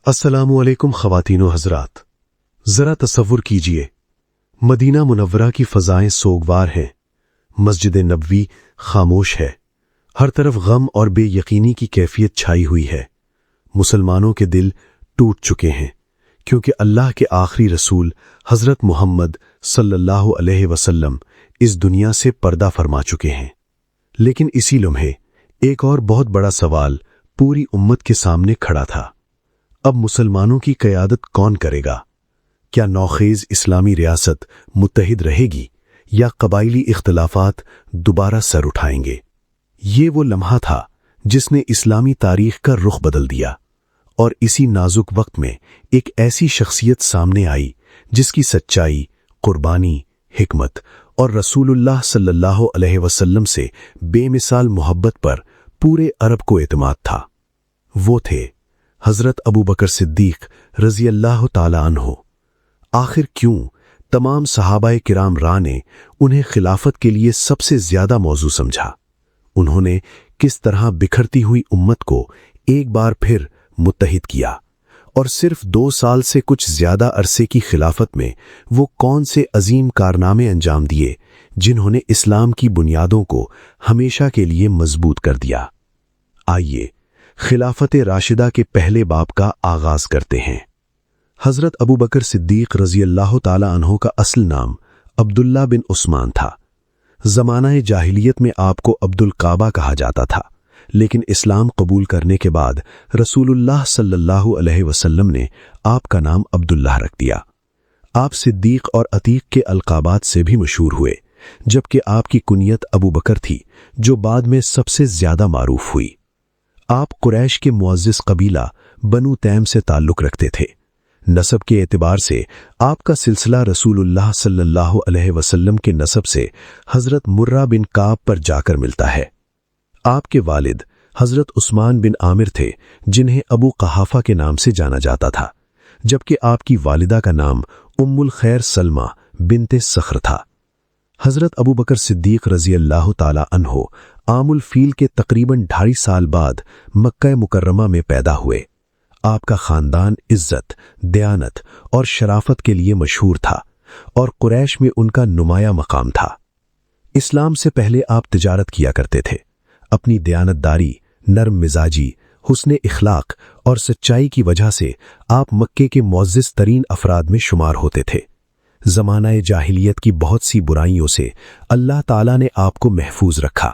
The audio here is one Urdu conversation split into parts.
السلام علیکم خواتین و حضرات، ذرا تصور کیجئے، مدینہ منورہ کی فضائیں سوگوار ہیں، مسجد نبوی خاموش ہے، ہر طرف غم اور بے یقینی کی کیفیت چھائی ہوئی ہے۔ مسلمانوں کے دل ٹوٹ چکے ہیں کیونکہ اللہ کے آخری رسول حضرت محمد صلی اللہ علیہ وسلم اس دنیا سے پردہ فرما چکے ہیں۔ لیکن اسی لمحے ایک اور بہت بڑا سوال پوری امت کے سامنے کھڑا تھا۔ اب مسلمانوں کی قیادت کون کرے گا؟ کیا نوخیز اسلامی ریاست متحد رہے گی یا قبائلی اختلافات دوبارہ سر اٹھائیں گے؟ یہ وہ لمحہ تھا جس نے اسلامی تاریخ کا رخ بدل دیا، اور اسی نازک وقت میں ایک ایسی شخصیت سامنے آئی جس کی سچائی، قربانی، حکمت اور رسول اللہ صلی اللہ علیہ وسلم سے بے مثال محبت پر پورے عرب کو اعتماد تھا۔ وہ تھے حضرت ابوبکر صدیق رضی اللہ تعالی عنہ۔ آخر کیوں تمام صحابہ کرام راہ نے انہیں خلافت کے لیے سب سے زیادہ موزوں سمجھا؟ انہوں نے کس طرح بکھرتی ہوئی امت کو ایک بار پھر متحد کیا، اور صرف 2 سال سے کچھ زیادہ عرصے کی خلافت میں وہ کون سے عظیم کارنامے انجام دیے جنہوں نے اسلام کی بنیادوں کو ہمیشہ کے لیے مضبوط کر دیا۔ آئیے خلافت راشدہ کے پہلے باب کا آغاز کرتے ہیں۔ حضرت ابوبکر صدیق رضی اللہ تعالی عنہ کا اصل نام عبداللہ بن عثمان تھا۔ زمانہ جاہلیت میں آپ کو عبد الکعبہ کہا جاتا تھا، لیکن اسلام قبول کرنے کے بعد رسول اللہ صلی اللہ علیہ وسلم نے آپ کا نام عبداللہ رکھ دیا۔ آپ صدیق اور عتیق کے القابات سے بھی مشہور ہوئے، جبکہ آپ کی کنیت ابوبکر تھی جو بعد میں سب سے زیادہ معروف ہوئی۔ آپ قریش کے معزز قبیلہ بنو تیم سے تعلق رکھتے تھے۔ نسب کے اعتبار سے آپ کا سلسلہ رسول اللہ صلی اللہ علیہ وسلم کے نسب سے حضرت مرہ بن کعب پر جا کر ملتا ہے۔ آپ کے والد حضرت عثمان بن عامر تھے جنہیں ابو قحافہ کے نام سے جانا جاتا تھا، جبکہ آپ کی والدہ کا نام ام الخیر سلمہ بنت صخر تھا۔ حضرت ابوبکر صدیق رضی اللہ تعالی عنہ عام الفیل کے تقریباً 2.5 سال بعد مکہ مکرمہ میں پیدا ہوئے۔ آپ کا خاندان عزت، دیانت اور شرافت کے لیے مشہور تھا، اور قریش میں ان کا نمایاں مقام تھا۔ اسلام سے پہلے آپ تجارت کیا کرتے تھے۔ اپنی دیانت داری، نرم مزاجی، حسن اخلاق اور سچائی کی وجہ سے آپ مکے کے معزز ترین افراد میں شمار ہوتے تھے۔ زمانہ جاہلیت کی بہت سی برائیوں سے اللہ تعالیٰ نے آپ کو محفوظ رکھا،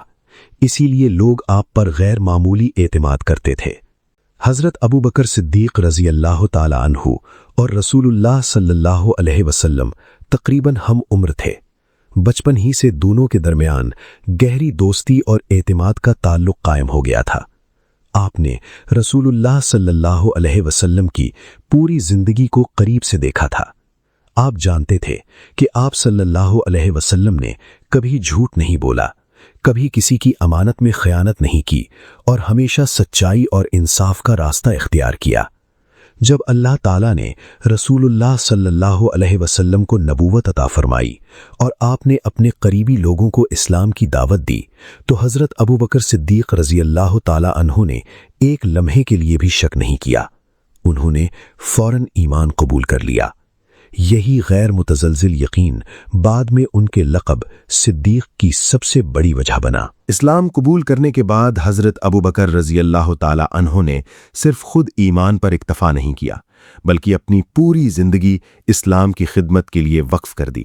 اسی لیے لوگ آپ پر غیر معمولی اعتماد کرتے تھے۔ حضرت ابوبکر صدیق رضی اللہ تعالی عنہ اور رسول اللہ صلی اللہ علیہ وسلم تقریباً ہم عمر تھے۔ بچپن ہی سے دونوں کے درمیان گہری دوستی اور اعتماد کا تعلق قائم ہو گیا تھا۔ آپ نے رسول اللہ صلی اللہ علیہ وسلم کی پوری زندگی کو قریب سے دیکھا تھا۔ آپ جانتے تھے کہ آپ صلی اللہ علیہ وسلم نے کبھی جھوٹ نہیں بولا، کبھی کسی کی امانت میں خیانت نہیں کی، اور ہمیشہ سچائی اور انصاف کا راستہ اختیار کیا۔ جب اللہ تعالیٰ نے رسول اللہ صلی اللہ علیہ وسلم کو نبوت عطا فرمائی اور آپ نے اپنے قریبی لوگوں کو اسلام کی دعوت دی، تو حضرت ابوبکر صدیق رضی اللہ تعالی عنہ نے ایک لمحے کے لیے بھی شک نہیں کیا۔ انہوں نے فوراً ایمان قبول کر لیا۔ یہی غیر متزلزل یقین بعد میں ان کے لقب صدیق کی سب سے بڑی وجہ بنا۔ اسلام قبول کرنے کے بعد حضرت ابوبکر رضی اللہ تعالی عنہ نے صرف خود ایمان پر اکتفا نہیں کیا، بلکہ اپنی پوری زندگی اسلام کی خدمت کے لیے وقف کر دی۔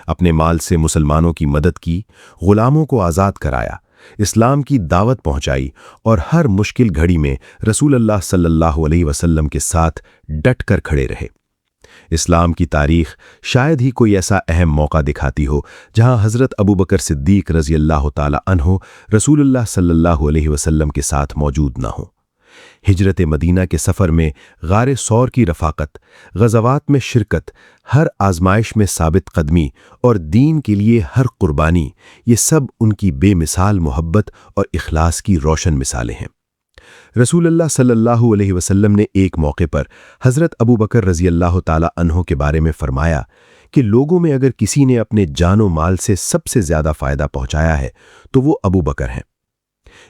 اپنے مال سے مسلمانوں کی مدد کی، غلاموں کو آزاد کرایا، اسلام کی دعوت پہنچائی، اور ہر مشکل گھڑی میں رسول اللہ صلی اللہ علیہ وسلم کے ساتھ ڈٹ کر کھڑے رہے۔ اسلام کی تاریخ شاید ہی کوئی ایسا اہم موقع دکھاتی ہو جہاں حضرت ابوبکر صدیق رضی اللہ تعالی عنہ رسول اللہ صلی اللہ علیہ وسلم کے ساتھ موجود نہ ہوں۔ ہجرت مدینہ کے سفر میں غار ثور کی رفاقت، غزوات میں شرکت، ہر آزمائش میں ثابت قدمی اور دین کے لیے ہر قربانی، یہ سب ان کی بے مثال محبت اور اخلاص کی روشن مثالیں ہیں۔ رسول اللہ صلی اللہ علیہ وسلم نے ایک موقع پر حضرت ابوبکر رضی اللہ تعالی عنہ کے بارے میں فرمایا کہ لوگوں میں اگر کسی نے اپنے جان و مال سے سب سے زیادہ فائدہ پہنچایا ہے تو وہ ابوبکر ہیں۔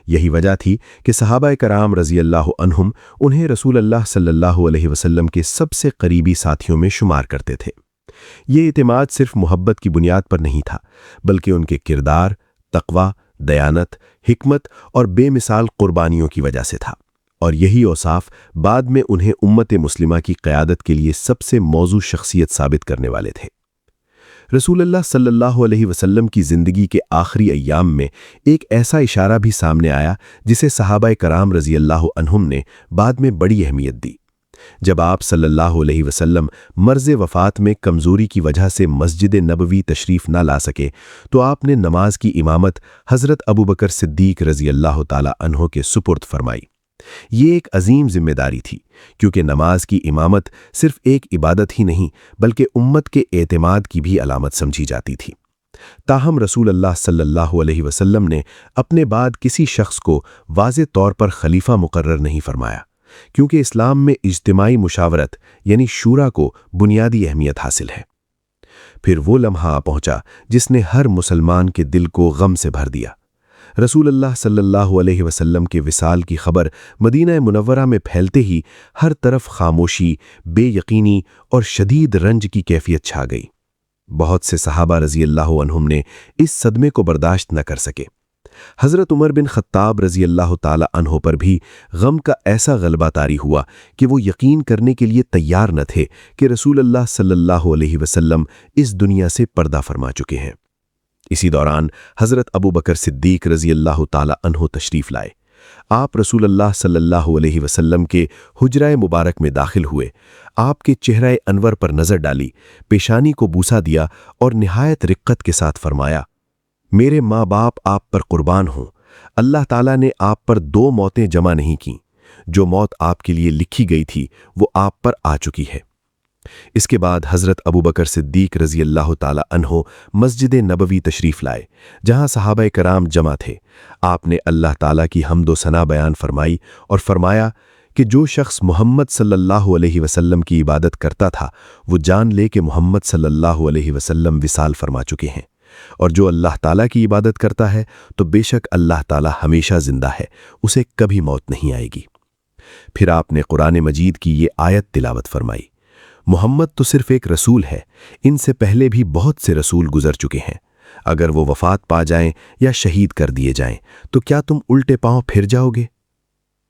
یہی وجہ تھی کہ صحابہ کرام رضی اللہ عنہم انہیں رسول اللہ صلی اللہ علیہ وسلم کے سب سے قریبی ساتھیوں میں شمار کرتے تھے۔ یہ اعتماد صرف محبت کی بنیاد پر نہیں تھا، بلکہ ان کے کردار، تقوی، دیانت، حکمت اور بے مثال قربانیوں کی وجہ سے تھا، اور یہی اوصاف بعد میں انہیں امت مسلمہ کی قیادت کے لیے سب سے موزوں شخصیت ثابت کرنے والے تھے۔ رسول اللہ صلی اللہ علیہ وسلم کی زندگی کے آخری ایام میں ایک ایسا اشارہ بھی سامنے آیا جسے صحابہ کرام رضی اللہ عنہم نے بعد میں بڑی اہمیت دی۔ جب آپ صلی اللہ علیہ وسلم مرض وفات میں کمزوری کی وجہ سے مسجد نبوی تشریف نہ لا سکے تو آپ نے نماز کی امامت حضرت ابوبکر صدیق رضی اللہ تعالی عنہ کے سپرد فرمائی۔ یہ ایک عظیم ذمہ داری تھی، کیونکہ نماز کی امامت صرف ایک عبادت ہی نہیں بلکہ امت کے اعتماد کی بھی علامت سمجھی جاتی تھی۔ تاہم رسول اللہ صلی اللہ علیہ وسلم نے اپنے بعد کسی شخص کو واضح طور پر خلیفہ مقرر نہیں فرمایا، کیونکہ اسلام میں اجتماعی مشاورت یعنی شورا کو بنیادی اہمیت حاصل ہے۔ پھر وہ لمحہ پہنچا جس نے ہر مسلمان کے دل کو غم سے بھر دیا۔ رسول اللہ صلی اللہ علیہ وسلم کے وصال کی خبر مدینہ منورہ میں پھیلتے ہی ہر طرف خاموشی، بے یقینی اور شدید رنج کی کیفیت چھا گئی۔ بہت سے صحابہ رضی اللہ عنہم نے اس صدمے کو برداشت نہ کر سکے۔ حضرت عمر بن خطاب رضی اللہ تعالی عنہ پر بھی غم کا ایسا غلبہ طاری ہوا کہ وہ یقین کرنے کے لیے تیار نہ تھے کہ رسول اللہ صلی اللہ علیہ وسلم اس دنیا سے پردہ فرما چکے ہیں۔ اسی دوران حضرت ابوبکر صدیق رضی اللہ تعالی عنہ تشریف لائے۔ آپ رسول اللہ صلی اللہ علیہ وسلم کے حجرہ مبارک میں داخل ہوئے، آپ کے چہرہ انور پر نظر ڈالی، پیشانی کو بوسہ دیا اور نہایت رقت کے ساتھ فرمایا، میرے ماں باپ آپ پر قربان ہوں، اللہ تعالیٰ نے آپ پر 2 موتیں جمع نہیں کیں، جو موت آپ کے لیے لکھی گئی تھی وہ آپ پر آ چکی ہے۔ اس کے بعد حضرت ابوبکر صدیق رضی اللہ تعالی عنہ مسجد نبوی تشریف لائے، جہاں صحابہ کرام جمع تھے۔ آپ نے اللہ تعالیٰ کی حمد و ثنا بیان فرمائی اور فرمایا کہ جو شخص محمد صلی اللہ علیہ وسلم کی عبادت کرتا تھا وہ جان لے کہ محمد صلی اللہ علیہ وسلم وصال فرما چکے ہیں، اور جو اللہ تعالیٰ کی عبادت کرتا ہے تو بے شک اللہ تعالیٰ ہمیشہ زندہ ہے، اسے کبھی موت نہیں آئے گی۔ پھر آپ نے قرآن مجید کی یہ آیت تلاوت فرمائی، محمد تو صرف ایک رسول ہے، ان سے پہلے بھی بہت سے رسول گزر چکے ہیں، اگر وہ وفات پا جائیں یا شہید کر دیے جائیں تو کیا تم الٹے پاؤں پھر جاؤ گے؟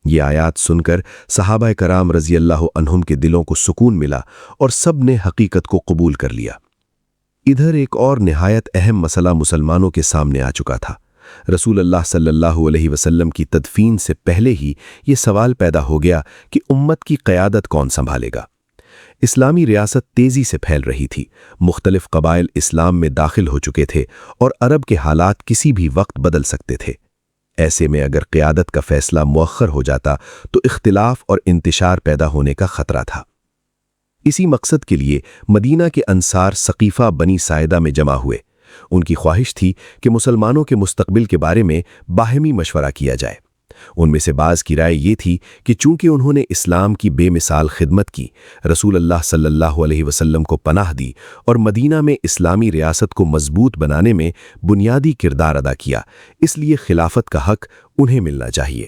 یہ آیات سن کر صحابہ کرام رضی اللہ عنہم کے دلوں کو سکون ملا اور سب نے حقیقت کو قبول کر لیا۔ ادھر ایک اور نہایت اہم مسئلہ مسلمانوں کے سامنے آ چکا تھا۔ رسول اللہ صلی اللہ علیہ وسلم کی تدفین سے پہلے ہی یہ سوال پیدا ہو گیا کہ امت کی قیادت کون سنبھالے گا؟ اسلامی ریاست تیزی سے پھیل رہی تھی، مختلف قبائل اسلام میں داخل ہو چکے تھے اور عرب کے حالات کسی بھی وقت بدل سکتے تھے۔ ایسے میں اگر قیادت کا فیصلہ مؤخر ہو جاتا تو اختلاف اور انتشار پیدا ہونے کا خطرہ تھا۔ اسی مقصد کے لیے مدینہ کے انصار سقیفہ بنی ساعدہ میں جمع ہوئے۔ ان کی خواہش تھی کہ مسلمانوں کے مستقبل کے بارے میں باہمی مشورہ کیا جائے۔ ان میں سے بعض کی رائے یہ تھی کہ چونکہ انہوں نے اسلام کی بے مثال خدمت کی، رسول اللہ صلی اللہ علیہ وسلم کو پناہ دی اور مدینہ میں اسلامی ریاست کو مضبوط بنانے میں بنیادی کردار ادا کیا، اس لیے خلافت کا حق انہیں ملنا چاہیے۔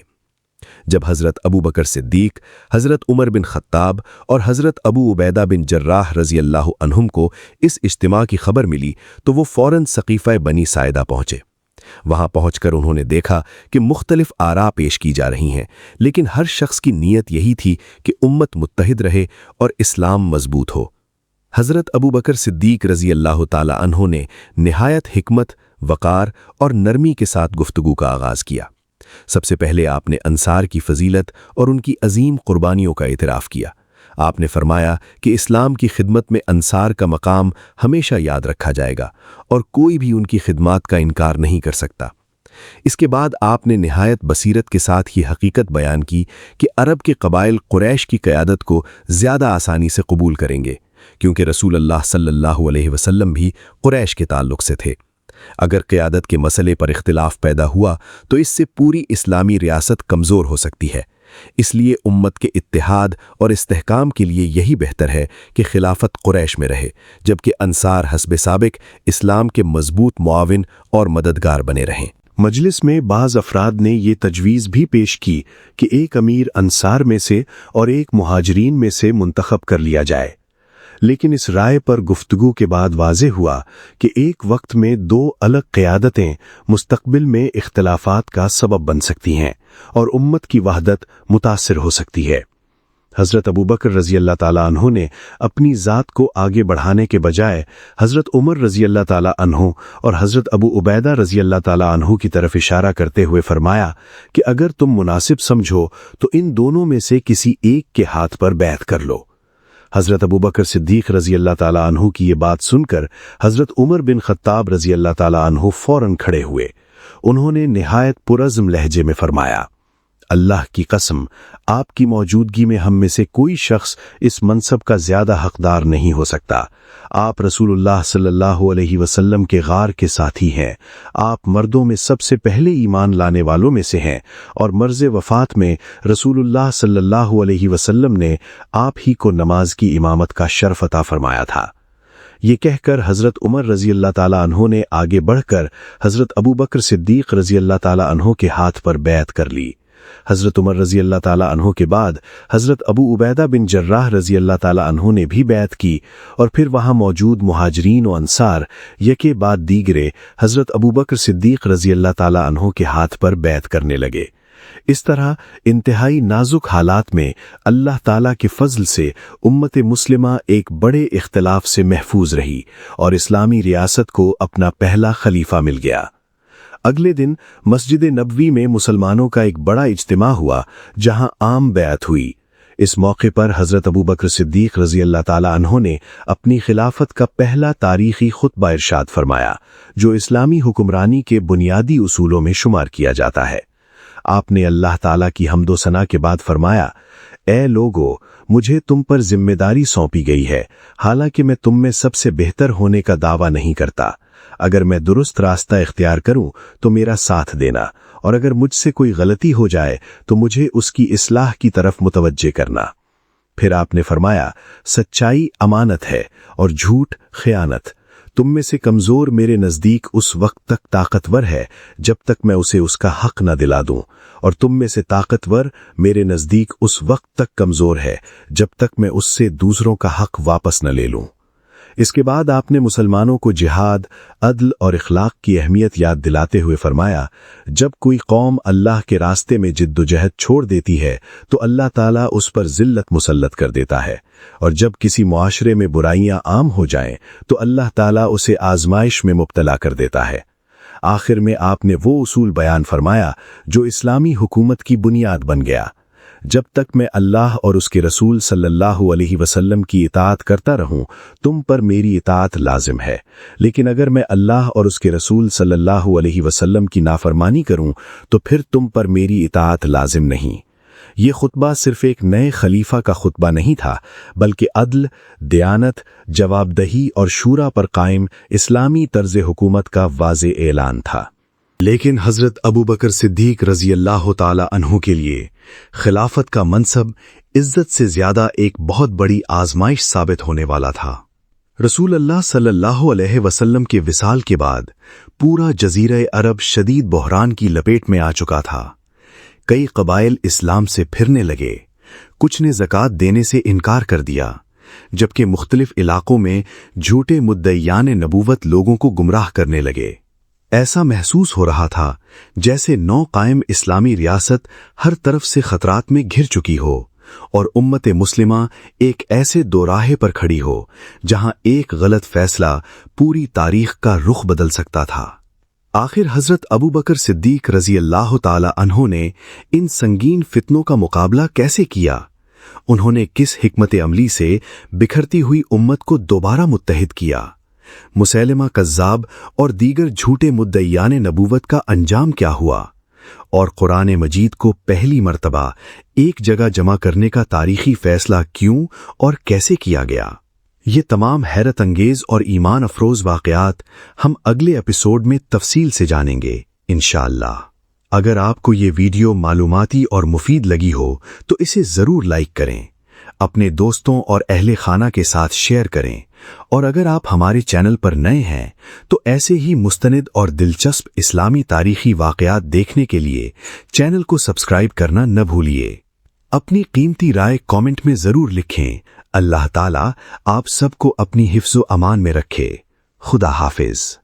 جب حضرت ابوبکر صدیق، حضرت عمر بن خطاب اور حضرت ابو عبیدہ بن جراح رضی اللہ عنہم کو اس اجتماع کی خبر ملی تو وہ فوراً سقیفہ بنی ساعدہ پہنچے۔ وہاں پہنچ کر انہوں نے دیکھا کہ مختلف آراء پیش کی جا رہی ہیں، لیکن ہر شخص کی نیت یہی تھی کہ امت متحد رہے اور اسلام مضبوط ہو۔ حضرت ابوبکر صدیق رضی اللہ تعالی عنہ نے نہایت حکمت، وقار اور نرمی کے ساتھ گفتگو کا آغاز کیا۔ سب سے پہلے آپ نے انصار کی فضیلت اور ان کی عظیم قربانیوں کا اعتراف کیا۔ آپ نے فرمایا کہ اسلام کی خدمت میں انصار کا مقام ہمیشہ یاد رکھا جائے گا اور کوئی بھی ان کی خدمات کا انکار نہیں کر سکتا۔ اس کے بعد آپ نے نہایت بصیرت کے ساتھ یہ حقیقت بیان کی کہ عرب کے قبائل قریش کی قیادت کو زیادہ آسانی سے قبول کریں گے، کیونکہ رسول اللہ صلی اللہ علیہ وسلم بھی قریش کے تعلق سے تھے۔ اگر قیادت کے مسئلے پر اختلاف پیدا ہوا تو اس سے پوری اسلامی ریاست کمزور ہو سکتی ہے۔ اس لیے امت کے اتحاد اور استحکام کے لیے یہی بہتر ہے کہ خلافت قریش میں رہے، جبکہ انصار حسب سابق اسلام کے مضبوط معاون اور مددگار بنے رہیں۔ مجلس میں بعض افراد نے یہ تجویز بھی پیش کی کہ ایک امیر انصار میں سے اور ایک مہاجرین میں سے منتخب کر لیا جائے، لیکن اس رائے پر گفتگو کے بعد واضح ہوا کہ ایک وقت میں دو الگ قیادتیں مستقبل میں اختلافات کا سبب بن سکتی ہیں اور امت کی وحدت متاثر ہو سکتی ہے۔ حضرت ابوبکر رضی اللہ تعالیٰ عنہ نے اپنی ذات کو آگے بڑھانے کے بجائے حضرت عمر رضی اللہ تعالیٰ عنہ اور حضرت ابو عبیدہ رضی اللہ تعالیٰ عنہ کی طرف اشارہ کرتے ہوئے فرمایا کہ اگر تم مناسب سمجھو تو ان دونوں میں سے کسی ایک کے ہاتھ پر بیعت کر لو۔ حضرت ابوبکر صدیق رضی اللہ تعالیٰ عنہ کی یہ بات سن کر حضرت عمر بن خطاب رضی اللہ تعالیٰ عنہ فوراً کھڑے ہوئے۔ انہوں نے نہایت پرعزم لہجے میں فرمایا، اللہ کی قسم، آپ کی موجودگی میں ہم میں سے کوئی شخص اس منصب کا زیادہ حقدار نہیں ہو سکتا۔ آپ رسول اللہ صلی اللہ علیہ وسلم کے غار کے ساتھی ہیں، آپ مردوں میں سب سے پہلے ایمان لانے والوں میں سے ہیں، اور مرض وفات میں رسول اللہ صلی اللہ علیہ وسلم نے آپ ہی کو نماز کی امامت کا شرف عطا فرمایا تھا۔ یہ کہہ کر حضرت عمر رضی اللہ تعالیٰ عنہ نے آگے بڑھ کر حضرت ابوبکر صدیق رضی اللہ تعالیٰ عنہ کے ہاتھ پر بیعت کر لی۔ حضرت عمر رضی اللہ تعالیٰ عنہ کے بعد حضرت ابو عبیدہ بن جراح رضی اللہ تعالیٰ عنہ نے بھی بیعت کی، اور پھر وہاں موجود مہاجرین و انصار یکے بعد دیگرے حضرت ابوبکر صدیق رضی اللہ تعالیٰ عنہ کے ہاتھ پر بیعت کرنے لگے۔ اس طرح انتہائی نازک حالات میں اللہ تعالیٰ کے فضل سے امت مسلمہ ایک بڑے اختلاف سے محفوظ رہی اور اسلامی ریاست کو اپنا پہلا خلیفہ مل گیا۔ اگلے دن مسجد نبوی میں مسلمانوں کا ایک بڑا اجتماع ہوا جہاں عام بیعت ہوئی۔ اس موقع پر حضرت ابوبکر صدیق رضی اللہ تعالیٰ عنہ نے اپنی خلافت کا پہلا تاریخی خطبہ ارشاد فرمایا، جو اسلامی حکمرانی کے بنیادی اصولوں میں شمار کیا جاتا ہے۔ آپ نے اللہ تعالیٰ کی حمد و ثنا کے بعد فرمایا، اے لوگو، مجھے تم پر ذمہ داری سونپی گئی ہے، حالانکہ میں تم میں سب سے بہتر ہونے کا دعویٰ نہیں کرتا۔ اگر میں درست راستہ اختیار کروں تو میرا ساتھ دینا، اور اگر مجھ سے کوئی غلطی ہو جائے تو مجھے اس کی اصلاح کی طرف متوجہ کرنا۔ پھر آپ نے فرمایا، سچائی امانت ہے اور جھوٹ خیانت۔ تم میں سے کمزور میرے نزدیک اس وقت تک طاقتور ہے جب تک میں اسے اس کا حق نہ دلا دوں، اور تم میں سے طاقتور میرے نزدیک اس وقت تک کمزور ہے جب تک میں اس سے دوسروں کا حق واپس نہ لے لوں۔ اس کے بعد آپ نے مسلمانوں کو جہاد، عدل اور اخلاق کی اہمیت یاد دلاتے ہوئے فرمایا، جب کوئی قوم اللہ کے راستے میں جد و جہد چھوڑ دیتی ہے تو اللہ تعالیٰ اس پر ذلت مسلط کر دیتا ہے، اور جب کسی معاشرے میں برائیاں عام ہو جائیں تو اللہ تعالیٰ اسے آزمائش میں مبتلا کر دیتا ہے۔ آخر میں آپ نے وہ اصول بیان فرمایا جو اسلامی حکومت کی بنیاد بن گیا۔ جب تک میں اللہ اور اس کے رسول صلی اللہ علیہ وسلم کی اطاعت کرتا رہوں، تم پر میری اطاعت لازم ہے، لیکن اگر میں اللہ اور اس کے رسول صلی اللہ علیہ وسلم کی نافرمانی کروں تو پھر تم پر میری اطاعت لازم نہیں۔ یہ خطبہ صرف ایک نئے خلیفہ کا خطبہ نہیں تھا، بلکہ عدل، دیانت، جواب دہی اور شورا پر قائم اسلامی طرز حکومت کا واضح اعلان تھا۔ لیکن حضرت ابوبکر صدیق رضی اللہ تعالی عنہ کے لیے خلافت کا منصب عزت سے زیادہ ایک بہت بڑی آزمائش ثابت ہونے والا تھا۔ رسول اللہ صلی اللہ علیہ وسلم کے وصال کے بعد پورا جزیرہ عرب شدید بحران کی لپیٹ میں آ چکا تھا۔ کئی قبائل اسلام سے پھرنے لگے، کچھ نے زکوٰۃ دینے سے انکار کر دیا، جبکہ مختلف علاقوں میں جھوٹے مدعیان نبوت لوگوں کو گمراہ کرنے لگے۔ ایسا محسوس ہو رہا تھا جیسے نو قائم اسلامی ریاست ہر طرف سے خطرات میں گھر چکی ہو، اور امت مسلمہ ایک ایسے دوراہے پر کھڑی ہو جہاں ایک غلط فیصلہ پوری تاریخ کا رخ بدل سکتا تھا۔ آخر حضرت ابوبکر صدیق رضی اللہ تعالی عنہ نے ان سنگین فتنوں کا مقابلہ کیسے کیا؟ انہوں نے کس حکمت عملی سے بکھرتی ہوئی امت کو دوبارہ متحد کیا؟ مسیلمہ کذاب اور دیگر جھوٹے مدعیان نبوت کا انجام کیا ہوا؟ اور قرآن مجید کو پہلی مرتبہ ایک جگہ جمع کرنے کا تاریخی فیصلہ کیوں اور کیسے کیا گیا؟ یہ تمام حیرت انگیز اور ایمان افروز واقعات ہم اگلے ایپیسوڈ میں تفصیل سے جانیں گے انشاءاللہ۔ اگر آپ کو یہ ویڈیو معلوماتی اور مفید لگی ہو تو اسے ضرور لائک کریں۔ اپنے دوستوں اور اہل خانہ کے ساتھ شیئر کریں، اور اگر آپ ہمارے چینل پر نئے ہیں تو ایسے ہی مستند اور دلچسپ اسلامی تاریخی واقعات دیکھنے کے لیے چینل کو سبسکرائب کرنا نہ بھولیے۔ اپنی قیمتی رائے کامنٹ میں ضرور لکھیں۔ اللہ تعالیٰ آپ سب کو اپنی حفظ و امان میں رکھے۔ خدا حافظ۔